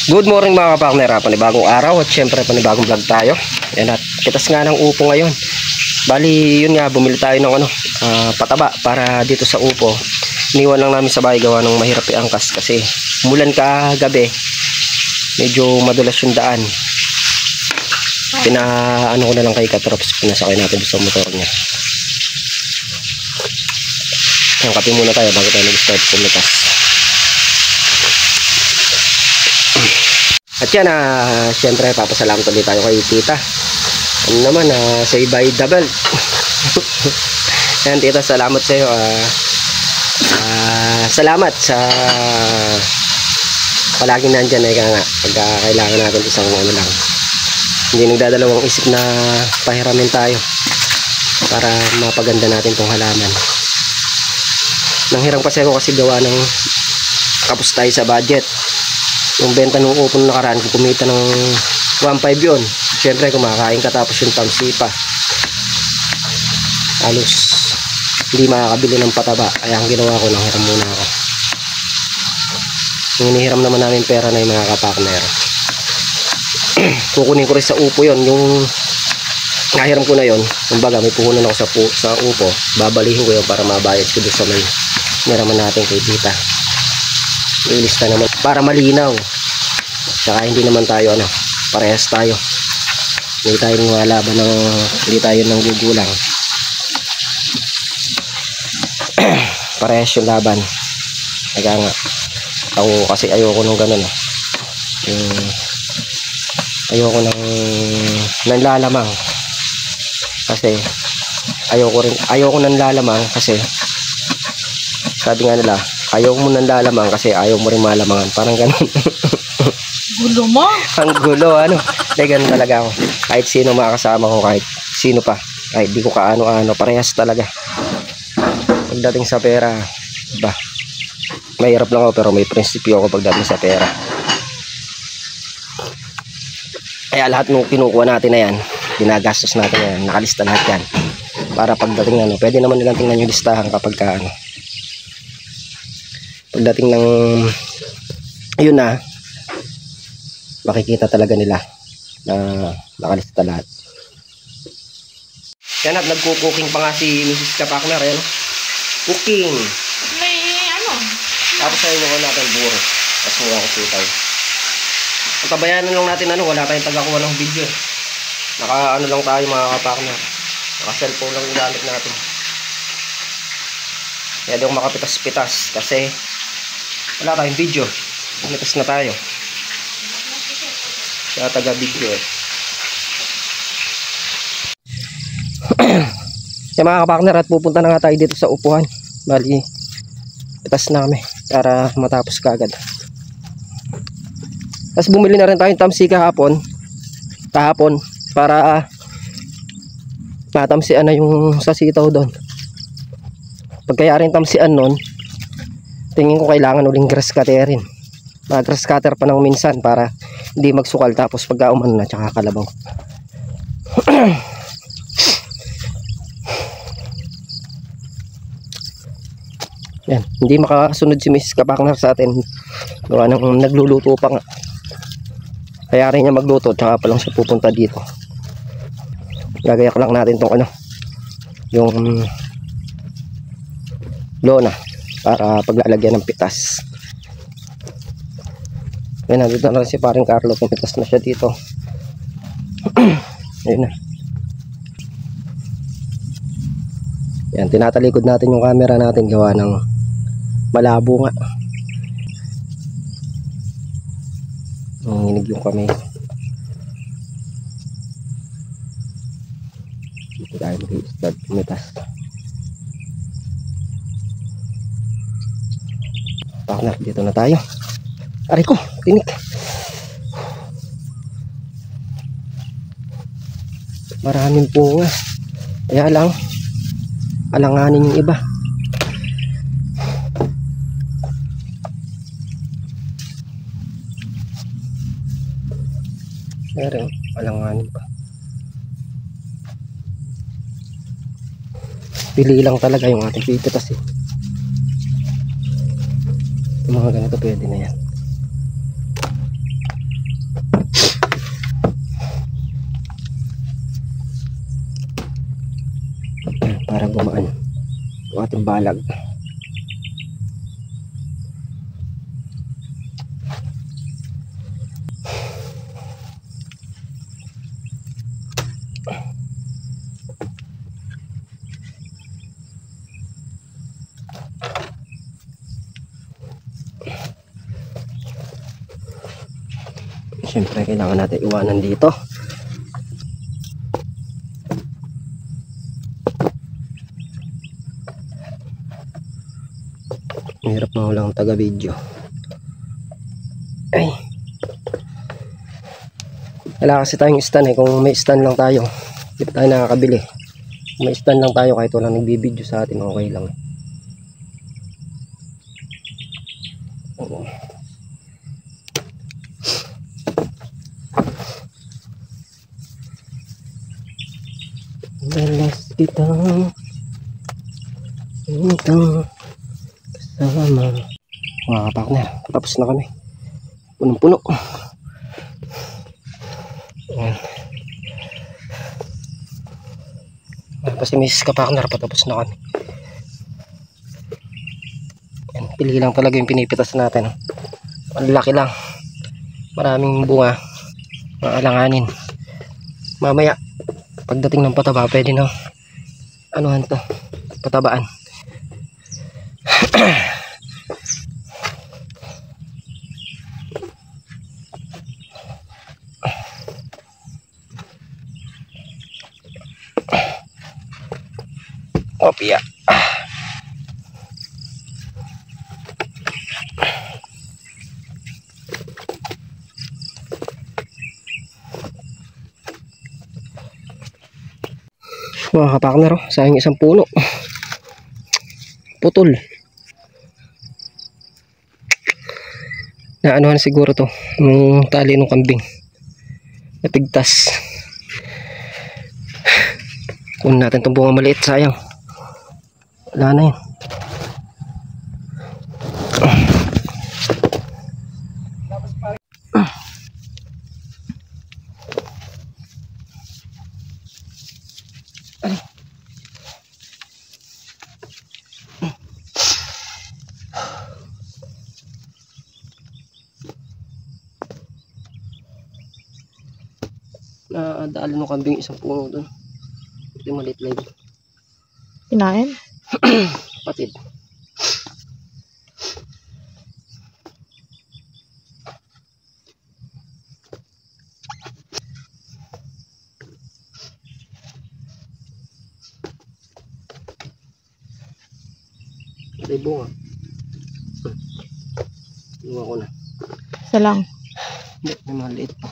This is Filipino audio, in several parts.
Good morning mga kapartner, panibagong araw at syempre panibagong vlog tayo. Yan, at kitas nga ng upo ngayon. Bali yun nga, bumili tayo ng pataba para dito sa upo. Iniwan lang namin sa bahay gawa ng mahirap iangkas kasi mulan kagabi. Medyo madulas yung daan. Pinaano ko na lang kay Katrops, pinasakay natin sa motor niya. Ang kape muna tayo bago tayo nag-start pumitas. At yan, syempre papasalamat ulit tayo kay tita. Ano naman, say by double. Yan tita, salamat sa iyo. Salamat sa palaging nandyan nga pagka kailangan natin isang ano lang. Hindi nagdadalawang isip na pahiramin tayo para mapaganda natin tong halaman. Nanghirang kasi ako kasi gawa ng kapos tayo sa budget. Yung benta ng upo nakaraan, kumita ng 1.5 yun. Siyempre kumakain ka tapos yung tamsi pa. Halos hindi makakabili ng pataba. Kaya ang ginawa ko, nanghiram muna ako. Yung inihiram naman namin pera na yung mga kapartner. Kukunin ko rin sa upo yun. Yung nahiram ko na yun, kumbaga may puhunan ako sa upo. Babalihin ko yun para mabayad ko doon sa may niraman natin kay tita. Ilista naman para malinaw. Saka hindi naman tayo parehas tayo. Hindi tayo lumalaban ng hindi tayo nang gugulang. Parehas yung laban. Kaya nga ako kasi ayoko nung ganun ayoko nang nanlalamang. Kasi ayoko nang lalamang kasi sabi nga nila, ayaw mo nang lalamang kasi ayaw mo rin malamangan. Parang ganun. Gulo mo? Ang gulo, ganun talaga ako. Kahit sino makakasama ko, kahit sino pa. Kahit di ko kaano-ano, parehas talaga. Pagdating sa pera, mahirap lang ako pero may prinsipyo ako pagdating sa pera. Kaya lahat ng kinukuha natin na yan, ginagastos natin yan, nakalista lahat yan. Para pagdating pwede naman nilang tingnan yung listahan kapag pagdating ng yun makikita talaga nila na nakalista lahat. Yan at nagkukuking pa nga si Mrs. Kapakner. Cooking. May Tapos ayun yung natin buro. Tapos mula ko sitaw. Ang tabayanan lang natin wala tayong tagakuha ng video. Naka lang tayo mga kapakner. Naka cellphone lang yung gamit natin. Kaya di ako makapitas-pitas kasi wala tayong video. Pitas na tayo. Kaya taga video Kaya mga kapakner, at pupunta na nga tayo dito sa upuhan. Bali pitas na kami para matapos kagad. Tapos bumili na rin tayong tamsi kahapon para matamsian na yung sa sitaw doon. Pagkayaring tamsian nun, tingin ko kailangan uling grass cutterin. Grass cutter pa ng minsan para hindi magsukal tapos pagka umano na tsaka kalabaw. Yan, hindi makasunod si Mrs. Kapakner sa atin. Gawa ng nagluluto pa nga. Kaya rin niya magluto tsaka pa lang siya pupunta dito. Gagayak lang natin tong yung lona para paglalagyan ng pitas. Yan, nandito na si paring Carlo, pumitas na siya dito. Ayun na. Yan, tinatalikod natin yung camera natin gawa ng malabo nga. Nanginig yung kamay. Dito tayo mag-start pumitas. Partner, dito na tayo. Aray ko, tinik. Maraming bunga. Kaya lang, alanganin yung iba. Pero alanganin pa. Pili lang talaga yung ating pipitas Yung mga ganito pwede na yan. Ang balag. Siyempre, kailangan natin iwanan dito. Hirap na walang taga-video. Ay. Wala kasi tayong stand eh. Kung may stand lang tayo, hindi tayo nakakabili. Kung may stand lang tayo, kahit walang nagbibideo sa atin, okay lang. Oo. Dalas kitang kasama. Mga kapakner, tapos na kami. Punong-puno. Ayan. Tapos si Mrs. Kapakner, patapos na kami. Ayan, pili lang talaga yung pinipitas natin. Ang laki lang. Maraming bunga. Maalanganin. Mamaya, pagdating ng pataba, pwede na anuhan to, patabaan. Opya. Mga kapakner, sayang isang puno. Putol. Naanuhan siguro to nung tali ng kambing. Napigtas. Kunin natin itong bunga maliit, sayang. Wala na yun. Nadali ng kambing isang puno doon. Ito maliit lang. Kinain? Patid. Ito yung bunga. Iwan ko na. Isa lang. Hindi, may maliit pa.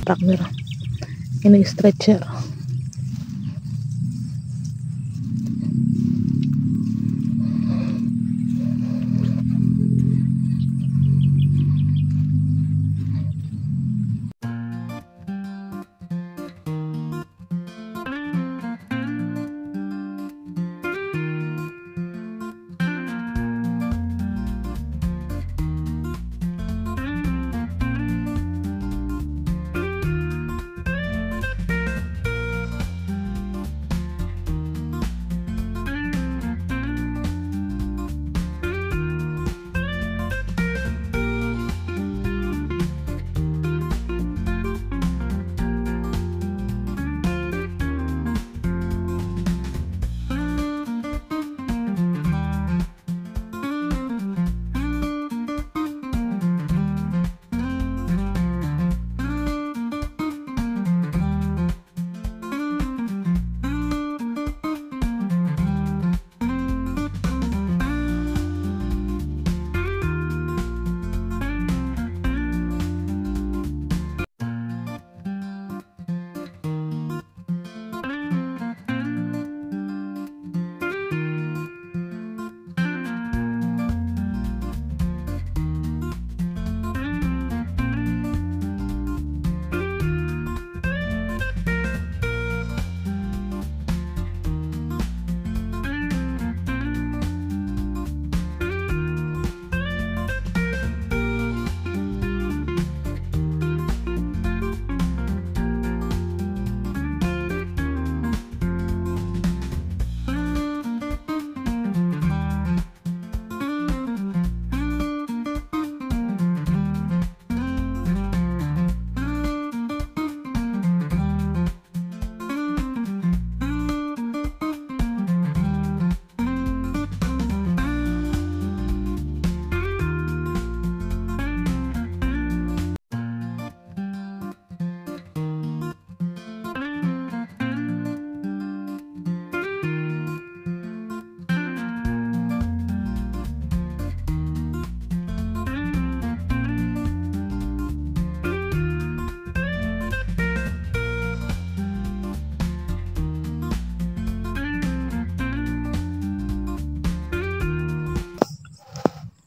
Partner. Yan yung stretcher.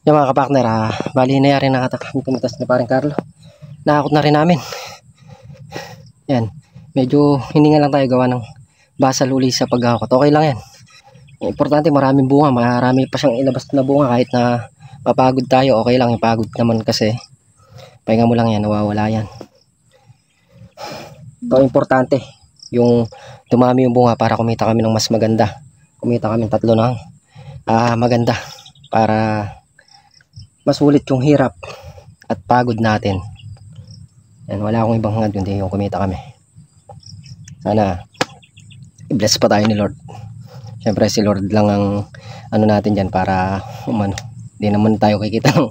Yung mga kapartner, bali nangyari na kami pumitas na parang Carlo. Nakakot na rin namin. Yan. Medyo hininga lang tayo gawa ng basal uli sa paghakot. Okay lang yan. Importante maraming bunga. Marami pa siyang ilabas na bunga kahit na mapagod tayo. Okay lang. Yung pagod naman kasi pahinga mo lang yan. Nawawala yan. Ito importante. Yung dumami yung bunga para kumita kami ng mas maganda. Kumita kami 3 ng maganda. Para masulit yung hirap at pagod natin. Yan, wala akong ibang hangad kundi yung kumita kami. Sana i-bless pa tayo ni Lord. Siyempre si Lord lang ang ano natin dyan para umano. Hindi naman tayo kikita ng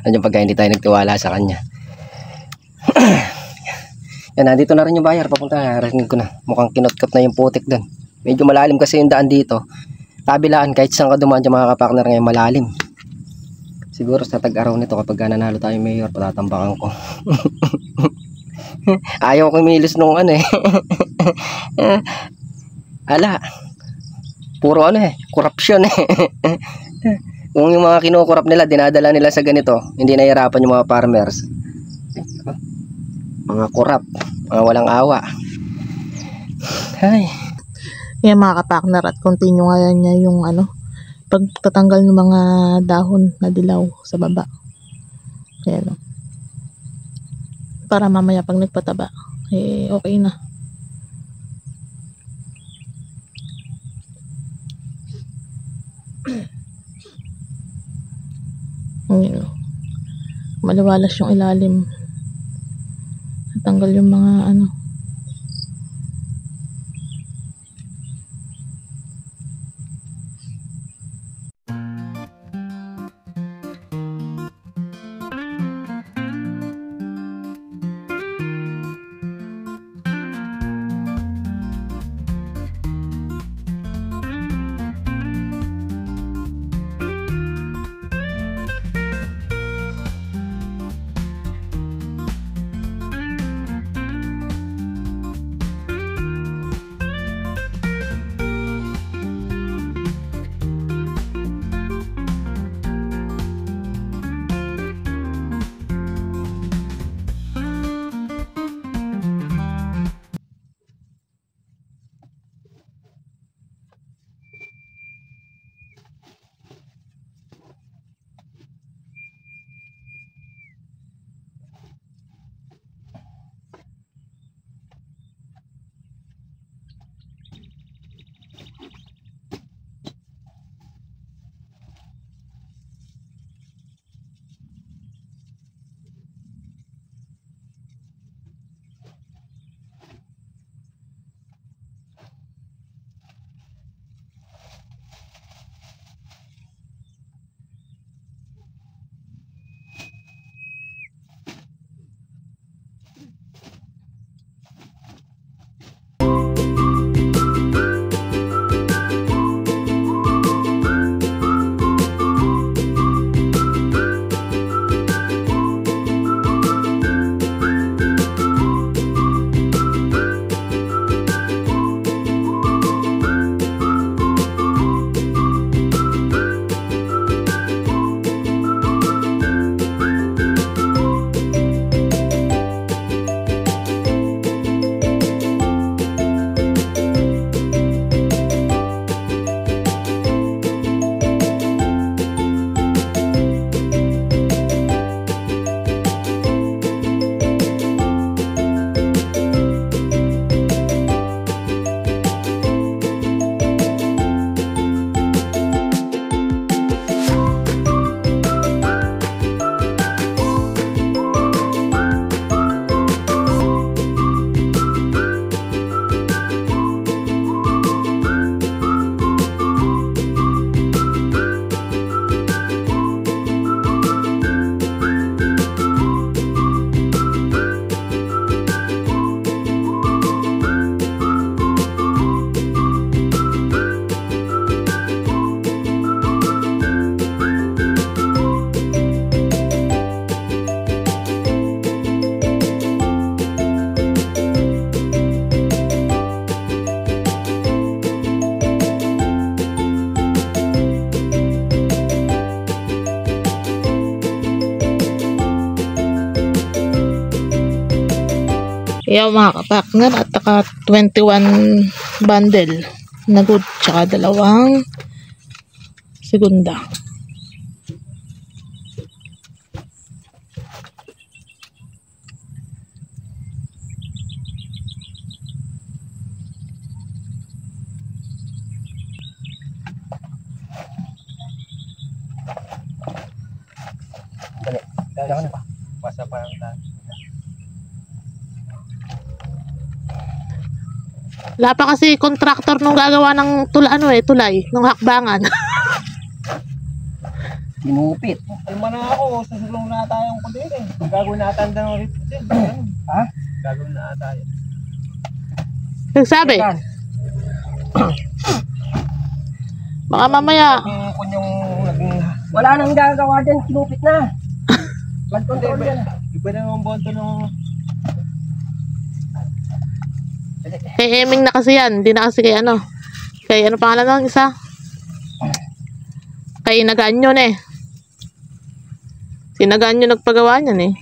ano pagka hindi tayo nagtiwala sa kanya. Yan, nandito na rin yung bayar. Papunta na, narinig ko na. Mukhang kinotkot na yung putik dun. Medyo malalim kasi yung daan dito. Kabilaan, kahit saan ka dumaan dyan mga kapartner ngayon, malalim. Siguro sa tag-araw nito kapag nanalo tayo mayor, patatambakan ko. Ayaw ko milis nung ano eh. Ala. Puro ano eh, korupsyon eh. Kung yung mga kinukurap nila, dinadala nila sa ganito, hindi nahihirapan yung mga farmers. Mga kurap, mga walang awa. Ay. Yan mga kapartner, at continue ngayon niya yung pagtatanggal ng mga dahon na dilaw sa baba. Ayan o. Para mamaya pag nagpataba, okay na. Ayan o. Maliwalas yung ilalim. Natanggal yung mga Kaya mga kapakner at saka 21 bundle na good tsaka dalawang segunda. Dali. Pasa pa ang tayo. Wala pa kasi contractor nung gagawa ng tulay nung hakbangan. Sinupit. Alma na ako, susulong na tayong kundi eh. Gagawin na natin ng represent. Ha? Gagawin na tayo. Nagsabi, baka mamaya Kung yung naging... Wala nang gagawa dyan, sinupit na. Mag-control yan. Iba na yung bonto ng... kay Eming na kasi yan, hindi na kasi kay ano. Kay ano pangalan ng isa? Kay Naganyon eh. Si Naganyon nagpagawa niyan eh.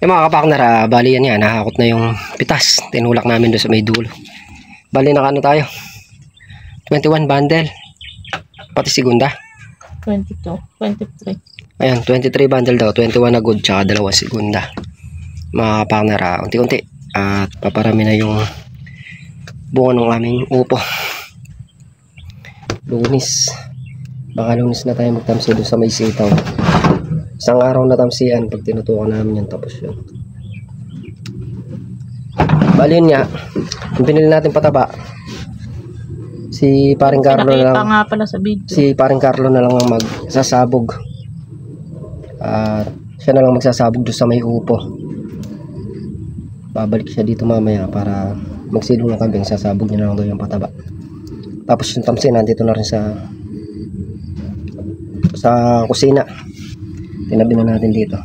Yung mga kapakner, bali yan yan, nahakot na yung pitas. Tinulak namin doon sa may dulo. Bali na ano tayo? 21 bundle. Pati segunda. 22, 23. Ayan, 23 bundle daw. 21 na good, tsaka 2 segunda. Mga kapakner, unti-unti. At paparami na yung bunga ng aming upo. Lunis. Baka lunis na tayo magtamsi doon sa may sitaw. Isang araw na tamsian pag tinutukan namin yan, tapos yun. Bali yun nga, yung pinili natin pataba, si paring Carlo na lang, nga pala sa video. si paring Carlo na lang ang magsasabog. At siya na lang magsasabog doon sa may upo. Babalik siya dito mamaya para magsilong ng kambing, sasabog niya na lang doon yung pataba. Tapos yung tamsian nandito na rin sa kusina. Tinabi na natin dito.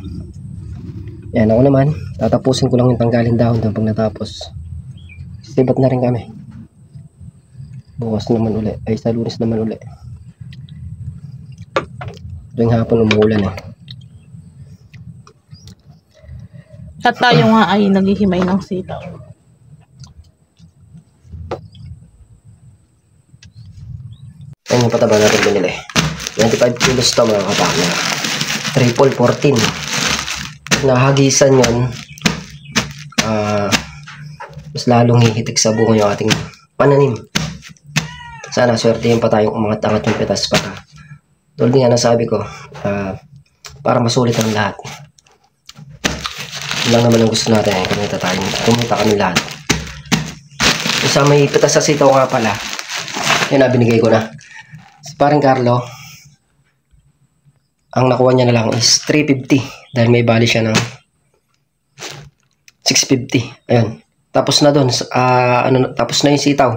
Yan, ako naman tatapusin ko lang yung tanggalin dahon doon. Pag natapos, sibat na rin kami. Bukas naman uli, ay sa Lunes naman uli. Tuwing hapon umuulan eh. At tayo nga ay naghihimay ng sitaw. Yan yung pataba natin binili. 25 kilos to mga kapakner. Triple 14. Nahagisan yun, mas lalong hihitik sa bunga yung ating pananim. Sana swertihin pa tayong umangat-angat yung pitas para tulad nga nasabi ko, para masulit ang lahat. Yun lang naman ang gusto natin, kumita kami lahat. Isa may pitas sa sitaw nga pala, yun na binigay ko na. Si paring Carlo, ang nakuha niya na lang is 350 dahil may bali siya ng 650. Ayun. Tapos na doon, tapos na yung sitaw.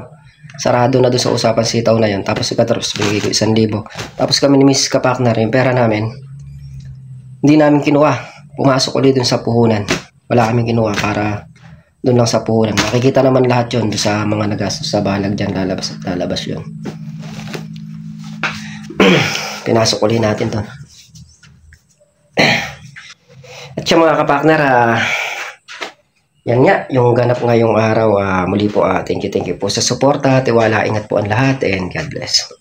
Sarado na doon sa usapan sitaw na yun. Tapos ikatapos bigay ko 1,000. Tapos kami ni Miss Kapakner, yung pera namin, hindi namin kinuha. Pumasok ulit doon sa puhunan. Wala kaming kinuha para doon lang sa puhunan. Makikita naman lahat yun doon sa mga nagastos sa balag dyan. Lalabas at lalabas yun. Pinasok ulit natin doon. At siya mga kapakner, yan nga, yung ganap ngayong araw. Muli po, thank you po sa suporta, tiwala, ingat po ang lahat, and God bless.